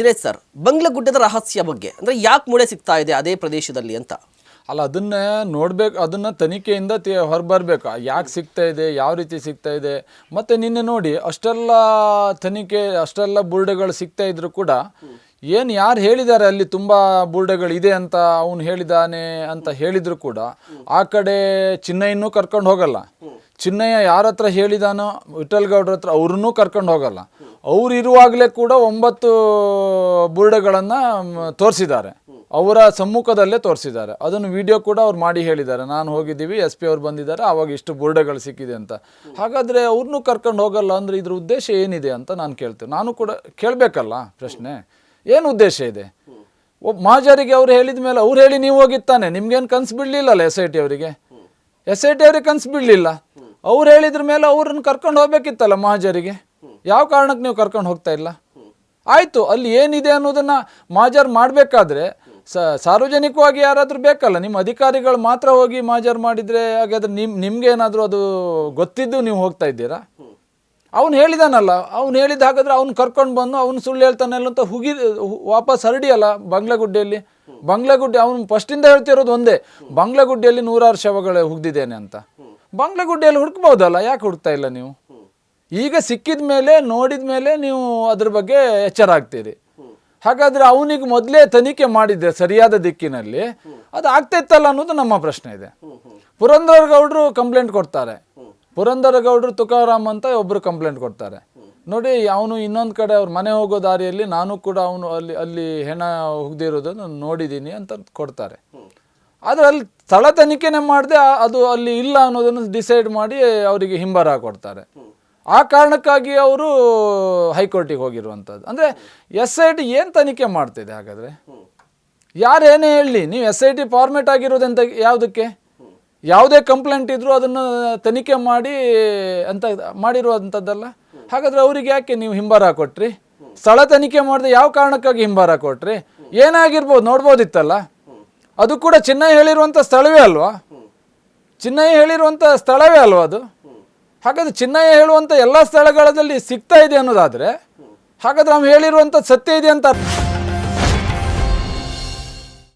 Dinesh sir, ಬಂಗ್ಲಗುಡ್ಡದ ರಹಸ್ಯ ಬಗ್ಗೆ ಅಂದರೆ ಯಾಕೆ ಮೂಳೆ ಸಿಗ್ತಾ ಇದೆ ಅದೇ ಪ್ರದೇಶದಲ್ಲಿ ಅಂತ? ಅಲ್ಲ, ಅದನ್ನೇ ನೋಡ್ಬೇಕು, ಅದನ್ನು ತನಿಖೆಯಿಂದ ಹೊರಬರಬೇಕು. ಯಾಕೆ ಸಿಗ್ತಾ ಇದೆ, ಯಾವ ರೀತಿ ಸಿಗ್ತಾ ಇದೆ. ಮತ್ತು ನಿನ್ನೆ ನೋಡಿ ಅಷ್ಟೆಲ್ಲ ತನಿಖೆ, ಅಷ್ಟೆಲ್ಲ ಬುರುಡೆಗಳು ಸಿಗ್ತಾ ಇದ್ರು ಕೂಡ ಏನು ಯಾರು ಹೇಳಿದ್ದಾರೆ ಅಲ್ಲಿ ತುಂಬ ಬುರುಡೆಗಳಿದೆ ಅಂತ ಅವನು ಹೇಳಿದ್ದಾನೆ ಅಂತ ಹೇಳಿದ್ರು ಕೂಡ ಆ ಕಡೆ ಚಿನ್ನಯ್ಯನೂ ಕರ್ಕೊಂಡು ಹೋಗಲ್ಲ. ಚಿನ್ನಯ್ಯ ಯಾರ ಹತ್ರ ಹೇಳಿದಾನೋ ವಿಠಲ್ ಗೌಡ್ರ ಹತ್ರ ಅವ್ರನ್ನೂ ಕರ್ಕೊಂಡು ಹೋಗಲ್ಲ. ಅವ್ರು ಇರುವಾಗಲೇ ಕೂಡ 9 ಬುರುಡೆಗಳನ್ನು ತೋರಿಸಿದ್ದಾರೆ, ಅವರ ಸಮ್ಮುಖದಲ್ಲೇ ತೋರಿಸಿದ್ದಾರೆ. ಅದನ್ನು ವಿಡಿಯೋ ಕೂಡ ಅವ್ರು ಮಾಡಿ ಹೇಳಿದ್ದಾರೆ, ನಾನು ಹೋಗಿದ್ದೀವಿ, SP ಅವ್ರು ಬಂದಿದ್ದಾರೆ, ಆವಾಗ ಇಷ್ಟು ಬುರುಡೆಗಳು ಸಿಕ್ಕಿದೆ ಅಂತ. ಹಾಗಾದರೆ ಅವ್ರನ್ನೂ ಕರ್ಕೊಂಡು ಹೋಗಲ್ಲ ಅಂದರೆ ಇದ್ರ ಉದ್ದೇಶ ಏನಿದೆ ಅಂತ ನಾನು ಕೇಳ್ತೇವೆ. ನಾನು ಕೂಡ ಕೇಳಬೇಕಲ್ಲ ಪ್ರಶ್ನೆ, ಏನು ಉದ್ದೇಶ ಇದೆ? ಮಹಾಜರಿಗೆ ಅವ್ರು ಹೇಳಿದ ಮೇಲೆ ಅವ್ರು ಹೇಳಿ ನೀವು ಹೋಗಿತ್ತಾನೆ, ನಿಮ್ಗೇನು ಕನಸು ಬಿಡಲಿಲ್ಲಲ್ಲ SIT ಅವರಿಗೆ. SIT ಅವ್ರಿಗೆ ಕನಸು ಬಿಡಲಿಲ್ಲ, ಅವ್ರು ಹೇಳಿದ್ರ ಮೇಲೆ ಅವ್ರನ್ನ ಕರ್ಕೊಂಡು ಹೋಗ್ಬೇಕಿತ್ತಲ್ಲ ಮಹಾಜರಿಗೆ. ಯಾವ ಕಾರಣಕ್ಕೆ ನೀವು ಕರ್ಕೊಂಡು ಹೋಗ್ತಾ ಇಲ್ಲ? ಆಯಿತು, ಅಲ್ಲಿ ಏನಿದೆ ಅನ್ನೋದನ್ನು ಮಹಾಜರ್ ಮಾಡಬೇಕಾದ್ರೆ ಸಾರ್ವಜನಿಕವಾಗಿ ಯಾರಾದರೂ ಬೇಕಲ್ಲ, ನಿಮ್ಮ ಅಧಿಕಾರಿಗಳು ಮಾತ್ರ ಹೋಗಿ ಮಹಾಜರ್ ಮಾಡಿದರೆ ಹಾಗಾದ್ರೆ ನಿಮ್ಗೇನಾದರೂ ಅದು ಗೊತ್ತಿದ್ದು ನೀವು ಹೋಗ್ತಾ ಇದ್ದೀರಾ? ಅವ್ನು ಹೇಳಿದಾನಲ್ಲ, ಅವ್ನು ಹೇಳಿದ ಹಾಗಾದ್ರೆ ಅವ್ನು ಕರ್ಕೊಂಡು ಬಂದು ಅವ್ನು ಸುಳ್ಳು ಹೇಳ್ತಾನಲ್ಲ ಅಂತ ವಾಪಸ್ ಹರಡಿಯಲ್ಲ ಬಂಗ್ಲಗುಡ್ಡೆಯಲ್ಲಿ. ಅವನು ಫಸ್ಟಿಂದ ಹೇಳ್ತಿರೋದು ಒಂದೇ, ಬಂಗ್ಲಗುಡ್ಡೆಯಲ್ಲಿ 100 ಶವಗಳು ಹುಗ್ದಿದ್ದೇನೆ ಅಂತ. ಬಂಗ್ಲಗುಡ್ಡೆಯಲ್ಲಿ ಹುಡುಕ್ಬೋದಲ್ಲ, ಯಾಕೆ ಹುಡುಕ್ತಾ ಇಲ್ಲ ನೀವು? ಈಗ ಸಿಕ್ಕಿದ ಮೇಲೆ ನೋಡಿದ ಮೇಲೆ ನೀವು ಅದ್ರ ಬಗ್ಗೆ ಎಚ್ಚರ ಆಗ್ತೀರಿ. ಹಾಗಾದರೆ ಅವನಿಗೆ ಮೊದಲೇ ತನಿಖೆ ಮಾಡಿದ್ದೆ ಸರಿಯಾದ ದಿಕ್ಕಿನಲ್ಲಿ, ಅದು ಆಗ್ತಾ ಇತ್ತಲ್ಲ ಅನ್ನೋದು ನಮ್ಮ ಪ್ರಶ್ನೆ ಇದೆ. ಪುರಂದರ ಗೌಡರು ಕಂಪ್ಲೇಂಟ್ ಕೊಡ್ತಾರೆ, ಪುರಂದರ ಗೌಡರು ತುಕಾರಾಮ್ ಅಂತ ಒಬ್ಬರು ಕಂಪ್ಲೇಂಟ್ ಕೊಡ್ತಾರೆ. ನೋಡಿ, ಅವನು ಇನ್ನೊಂದು ಕಡೆ ಅವ್ರ ಮನೆ ಹೋಗೋ ದಾರಿಯಲ್ಲಿ ನಾನು ಕೂಡ ಅವನು ಅಲ್ಲಿ ಹೆಣ ಹುಗ್ದಿರೋದನ್ನು ನೋಡಿದ್ದೀನಿ ಅಂತ ಕೊಡ್ತಾರೆ. ಆದರೆ ಅಲ್ಲಿ ಸ್ಥಳ ತನಿಖೆನೇ ಮಾಡದೆ ಅದು ಅಲ್ಲಿ ಇಲ್ಲ ಅನ್ನೋದನ್ನು ಡಿಸೈಡ್ ಮಾಡಿ ಅವರಿಗೆ ಹಿಂಬರ ಕೊಡ್ತಾರೆ. ಆ ಕಾರಣಕ್ಕಾಗಿ ಅವರು ಹೈಕೋರ್ಟಿಗೆ ಹೋಗಿರುವಂಥದ್ದು. ಅಂದರೆ SIT ಏನು ತನಿಖೆ ಮಾಡ್ತಿದೆ ಹಾಗಾದರೆ? ಯಾರು ಏನೇ ಹೇಳಲಿ, ನೀವು SIT ಫಾರ್ಮೇಟ್ ಆಗಿರೋದಂತ ಯಾವುದಕ್ಕೆ? ಯಾವುದೇ ಕಂಪ್ಲೇಂಟ್ ಇದ್ದರೂ ಅದನ್ನು ತನಿಖೆ ಮಾಡಿ ಅಂತ ಮಾಡಿರುವಂಥದ್ದಲ್ಲ. ಹಾಗಾದರೆ ಅವರಿಗೆ ಯಾಕೆ ನೀವು ಹಿಂಬರ ಕೊಟ್ರಿ? ಸ್ಥಳ ತನಿಖೆ ಮಾಡಿದೆ ಯಾವ ಕಾರಣಕ್ಕಾಗಿ ಹಿಂಬರ ಕೊಟ್ರಿ? ಏನಾಗಿರ್ಬೋದು ನೋಡ್ಬೋದಿತ್ತಲ್ಲ. ಅದು ಕೂಡ ಚಿನ್ನಯ್ಯ ಹೇಳಿರುವಂಥ ಸ್ಥಳವೇ ಅಲ್ವಾ? ಚಿನ್ನಯ್ಯ ಹೇಳಿರುವಂಥ ಸ್ಥಳವೇ ಅಲ್ವಾ ಅದು? ಹಾಗಾದರೆ ಚಿನ್ನಯ್ಯ ಹೇಳುವಂಥ ಎಲ್ಲ ಸ್ಥಳಗಳಲ್ಲಿ ಸಿಗ್ತಾ ಇದೆ ಅನ್ನೋದಾದರೆ ಹಾಗಾದ್ರೆ ನಾವು ಹೇಳಿರುವಂಥ ಸತ್ಯ ಇದೆ ಅಂತ